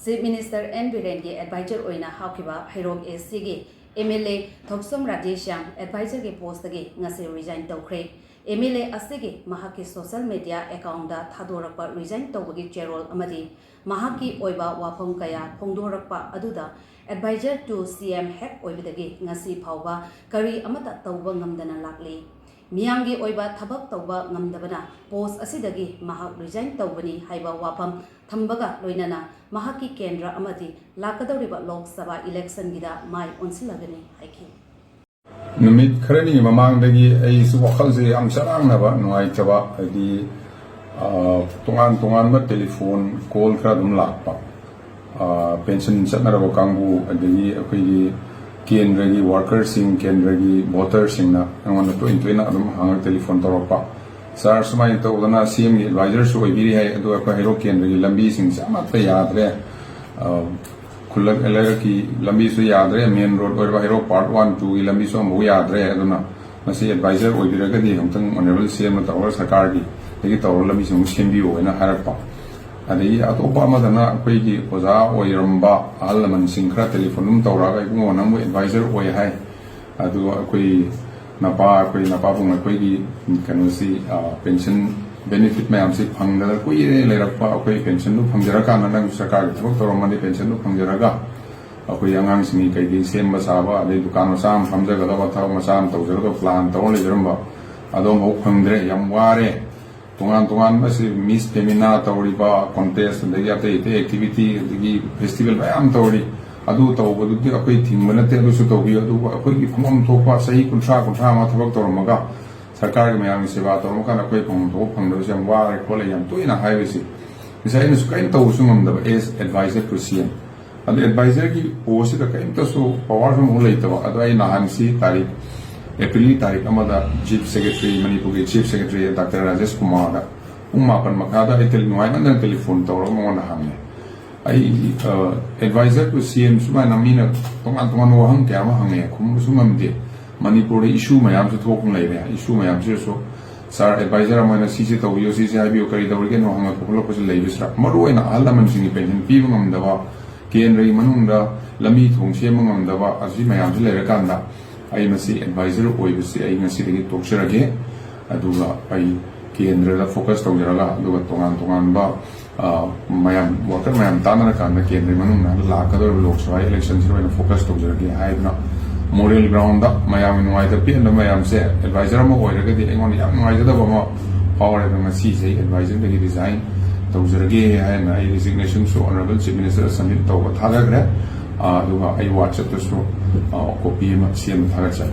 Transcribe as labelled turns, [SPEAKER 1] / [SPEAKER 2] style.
[SPEAKER 1] Chief Minister N. Biren ki advisor oina haukiba Hairog SC ki MLA Th.Radheshyam advisor ki post ki ngasi resign tawkhre. MLA asigi mahaki social media account da thadorakpa resign tawbagi cherol amadi mahaki oiba wafam kaya phongdorakpa aduda advisor to CM head oibidagi ngasi phawba kari amata tawba ngamdana lakli. Miyangi oiba thabak tawba ngamdabana post asidagi mahak resign tawbani haiba wafam thambaga loinana mahaki kendra amadi lakadawriba Lok Sabha election gida mai onsilagani haiki.
[SPEAKER 2] Numit kharani mamangdagi ai su wakhalse am sarangnaba nuaitaba adi tongan ba telephone call khara dum lakpa pension chatnaraba kangbu adagi akhoi kendragi workers sing kendragi voters sing na angona toina adum hang telephone torapa sir sumai to udana CM advisor su ibiri hai adu akha hero kendragi lambi sing samata yadre खुलक एलर की लंबी सु यादरे main road और बाहिरो part 1 2 की लंबी सु मु यादरे अदुना मसे adviser ओइबिरगदी हमतंग honourable CM तवर सरकार की लेकि तवर लंबी सु सेमबियो होना हारपा अदि अतोपा मदना अखोई की ओजा ओइरंबा आलमन सिंखरा टेलीफोन तवरागा इबुंगो नमु एडवाइजर ओइ हाय अदु अखोई नपा बुंग अखोई की कनोसी pension benefit mayam si phangda koi lerakpa akoi pension nu phangjara ka nang sarkar thok toromani pension nu phangjaraga akoi angang singi kai gi sem ba saba ade dukan masam phamjaga da batha masam tawjara plan taw le jeramba adom ho phangdre yam ware tongan masi miss femina tawri ba contest de ya te activity gi festival ba am tawri adu tawbu du akoi thingmana te adu su tawbi adu akoi gi phangam thokpa sahi kuntra ma thabak toromaga सरकार के ma'am सेवा तौर का कोई फंगदे वारे खोले तुना है कई तौसम एज एडवाइजर टू सीएम अब एडवाइजर की पोस्ट कईमतु पावर लेतब अद नहान से तारीख एप्रिल तारीख चीफ सेक्रेटरी मनपुर की chief secretary doctor Rajesh Kumar पुंग मापन मखाद नुआमन टेलीफोन तौर मौन हंगे एडवाइजर टू सीएम सूमायन मीन तोान वहम क्या हंगे खुमदे Manipur issue mayam su thok lai re issue mayam se so sir advisor amana si se tawiyo si se habiyo kari dawri ke no hanga ko ko lai bisra maru ina alla man singi pension pi ngam dawa ken rai manungda lami thong se ngam dawa asi mayam se lai kanda ai masi advisor oi bisi ai ngasi degi toksirage aduga ai kendra da focus tawjaraga aduga tongan ba mayam worker mayam tanara kanda kendra manungna lakador lok sabha election se ina focus tawjarage ai na moral ground da mayam nuai da pin da mayam se advisor ma oiraga di engon yam nuai da ba ma power da ma si se advisor da resign tawjarage hai na ai resignation so honorable chief minister submit taw thaga gra aduga ai whatsapp to so copy ma cm thaga cha